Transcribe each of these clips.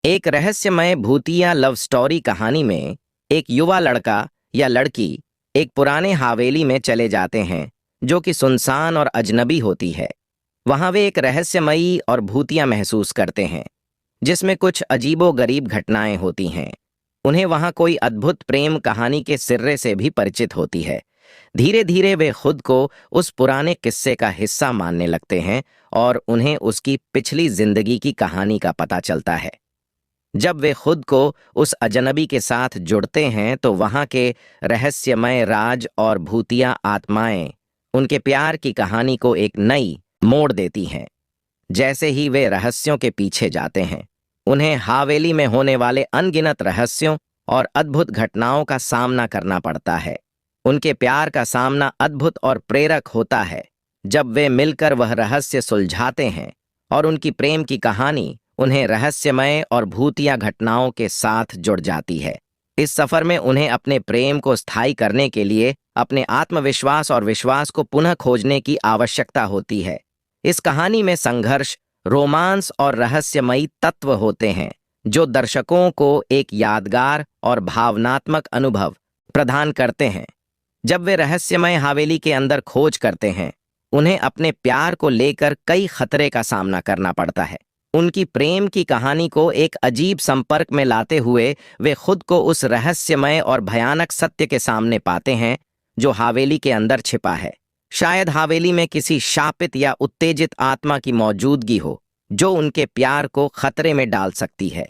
एक रहस्यमय भूतिया लव स्टोरी कहानी में एक युवा लड़का या लड़की एक पुराने हवेली में चले जाते हैं जो कि सुनसान और अजनबी होती है। वहां वे एक रहस्यमयी और भूतिया महसूस करते हैं जिसमें कुछ अजीबोगरीब घटनाएं होती हैं। उन्हें वहां कोई अद्भुत प्रेम कहानी के सिर्रे से भी परिचित होती है। धीरे धीरे वे खुद को उस पुराने किस्से का हिस्सा मानने लगते हैं और उन्हें उसकी पिछली जिंदगी की कहानी का पता चलता है। जब वे खुद को उस अजनबी के साथ जुड़ते हैं तो वहां के रहस्यमय राज और भूतिया आत्माएं उनके प्यार की कहानी को एक नई मोड़ देती हैं। जैसे ही वे रहस्यों के पीछे जाते हैं, उन्हें हवेली में होने वाले अनगिनत रहस्यों और अद्भुत घटनाओं का सामना करना पड़ता है। उनके प्यार का सामना अद्भुत और प्रेरक होता है जब वे मिलकर वह रहस्य सुलझाते हैं और उनकी प्रेम की कहानी उन्हें रहस्यमय और भूतिया घटनाओं के साथ जुड़ जाती है। इस सफर में उन्हें अपने प्रेम को स्थायी करने के लिए अपने आत्मविश्वास और विश्वास को पुनः खोजने की आवश्यकता होती है। इस कहानी में संघर्ष, रोमांस और रहस्यमयी तत्व होते हैं जो दर्शकों को एक यादगार और भावनात्मक अनुभव प्रदान करते हैं। जब वे रहस्यमय हवेली के अंदर खोज करते हैं, उन्हें अपने प्यार को लेकर कई खतरे का सामना करना पड़ता है। उनकी प्रेम की कहानी को एक अजीब संपर्क में लाते हुए वे खुद को उस रहस्यमय और भयानक सत्य के सामने पाते हैं जो हवेली के अंदर छिपा है। शायद हवेली में किसी शापित या उत्तेजित आत्मा की मौजूदगी हो जो उनके प्यार को खतरे में डाल सकती है।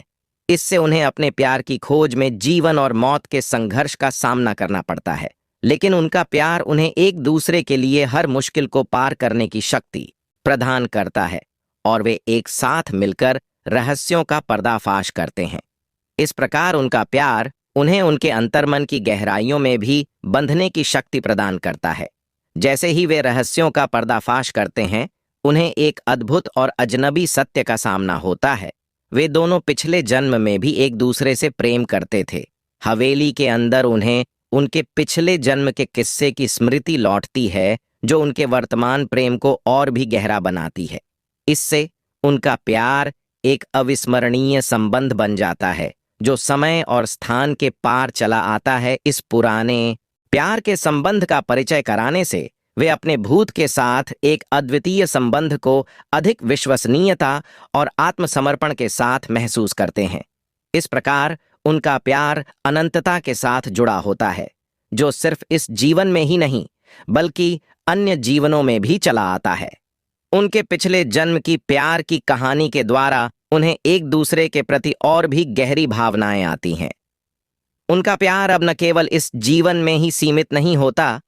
इससे उन्हें अपने प्यार की खोज में जीवन और मौत के संघर्ष का सामना करना पड़ता है, लेकिन उनका प्यार उन्हें एक दूसरे के लिए हर मुश्किल को पार करने की शक्ति प्रदान करता है और वे एक साथ मिलकर रहस्यों का पर्दाफाश करते हैं। इस प्रकार उनका प्यार उन्हें उनके अंतर्मन की गहराइयों में भी बंधने की शक्ति प्रदान करता है। जैसे ही वे रहस्यों का पर्दाफाश करते हैं, उन्हें एक अद्भुत और अजनबी सत्य का सामना होता है। वे दोनों पिछले जन्म में भी एक दूसरे से प्रेम करते थे। हवेली के अंदर उन्हें उनके पिछले जन्म के किस्से की स्मृति लौटती है जो उनके वर्तमान प्रेम को और भी गहरा बनाती है। इससे उनका प्यार एक अविस्मरणीय संबंध बन जाता है जो समय और स्थान के पार चला आता है। इस पुराने प्यार के संबंध का परिचय कराने से वे अपने भूत के साथ एक अद्वितीय संबंध को अधिक विश्वसनीयता और आत्मसमर्पण के साथ महसूस करते हैं। इस प्रकार उनका प्यार अनंतता के साथ जुड़ा होता है जो सिर्फ इस जीवन में ही नहीं बल्कि अन्य जीवनों में भी चला आता है। उनके पिछले जन्म की प्यार की कहानी के द्वारा उन्हें एक दूसरे के प्रति और भी गहरी भावनाएं आती हैं। उनका प्यार अब न केवल इस जीवन में ही सीमित नहीं होता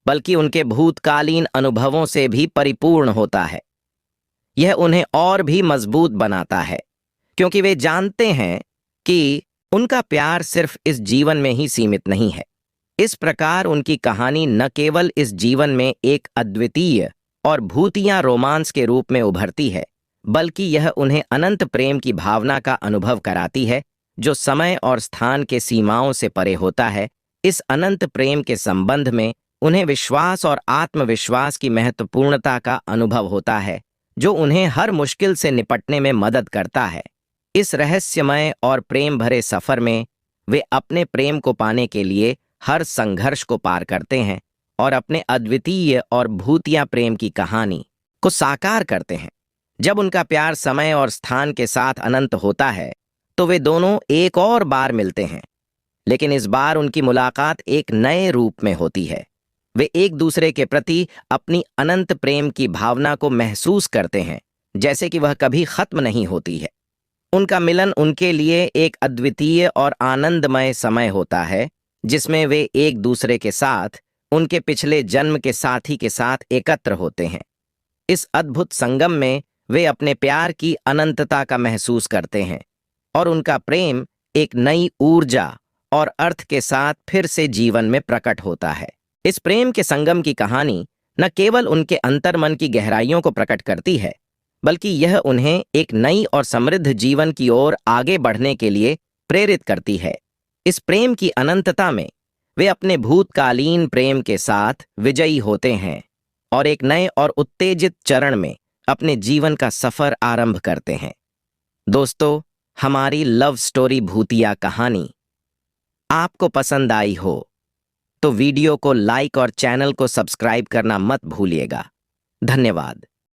बल्कि उनके भूतकालीन अनुभवों से भी परिपूर्ण होता है। यह उन्हें और भी मजबूत बनाता है क्योंकि वे जानते हैं कि उनका प्यार सिर्फ इस जीवन में ही सीमित नहीं है। इस प्रकार उनकी कहानी न केवल इस जीवन में एक अद्वितीय और भूतिया रोमांस के रूप में उभरती है बल्कि यह उन्हें अनंत प्रेम की भावना का अनुभव कराती है जो समय और स्थान के सीमाओं से परे होता है। इस अनंत प्रेम के संबंध में उन्हें विश्वास और आत्मविश्वास की महत्वपूर्णता का अनुभव होता है जो उन्हें हर मुश्किल से निपटने में मदद करता है। इस रहस्यमय और प्रेम भरे सफर में वे अपने प्रेम को पाने के लिए हर संघर्ष को पार करते हैं और अपने अद्वितीय और भूतिया प्रेम की कहानी को साकार करते हैं। जब उनका प्यार समय और स्थान के साथ अनंत होता है तो वे दोनों एक और बार मिलते हैं, लेकिन इस बार उनकी मुलाकात एक नए रूप में होती है। वे एक दूसरे के प्रति अपनी अनंत प्रेम की भावना को महसूस करते हैं जैसे कि वह कभी खत्म नहीं होती है। उनका मिलन उनके लिए एक अद्वितीय और आनंदमय समय होता है जिसमें वे एक दूसरे के साथ उनके पिछले जन्म के साथी के साथ एकत्र होते हैं। इस अद्भुत संगम में वे अपने प्यार की अनंतता का महसूस करते हैं और उनका प्रेम एक नई ऊर्जा और अर्थ के साथ फिर से जीवन में प्रकट होता है। इस प्रेम के संगम की कहानी न केवल उनके अंतर्मन की गहराइयों को प्रकट करती है बल्कि यह उन्हें एक नई और समृद्ध जीवन की ओर आगे बढ़ने के लिए प्रेरित करती है। इस प्रेम की अनंतता में वे अपने भूतकालीन प्रेम के साथ विजयी होते हैं और एक नए और उत्तेजित चरण में अपने जीवन का सफर आरंभ करते हैं। दोस्तों, हमारी लव स्टोरी भूतिया कहानी आपको पसंद आई हो तो वीडियो को लाइक और चैनल को सब्सक्राइब करना मत भूलिएगा। धन्यवाद।